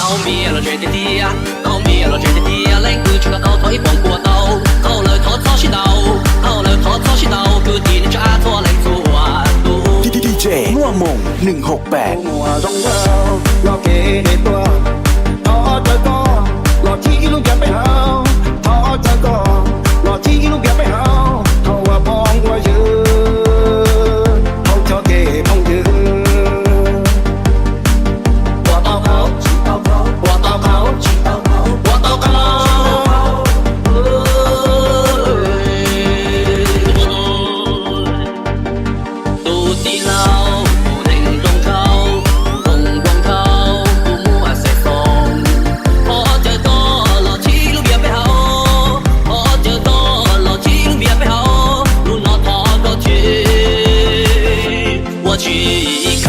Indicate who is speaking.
Speaker 1: 后面了追的地呀，后面了追的地呀，两个去个高头一蹦过刀，后来他操心刀，後來他操心刀，คือทีนึงจะอาทอแรงตัวดู
Speaker 2: ดีเจง่วงมง168
Speaker 3: หัวต้องเล่ารอเกเดตัวท้อเธอก็รอที่ลูกอย่าไปหาท้อเธอก็รอที่ลูกอย่าไปหาเขาว่าพองว่ายืนเขาเธอเกพองยืน我到跑起到跑我到跑起到跑我到跑
Speaker 1: ดูดีเราผู้เล่นตรงเขาตรงเขาผู้มัวใส่ซองพอเจอก็หล่อที่ลูกเบียร์ไปเอาพอเจอก็หล่อที่ลูกเบียร์ไปเอาลูกนอนพอก็ที我去依靠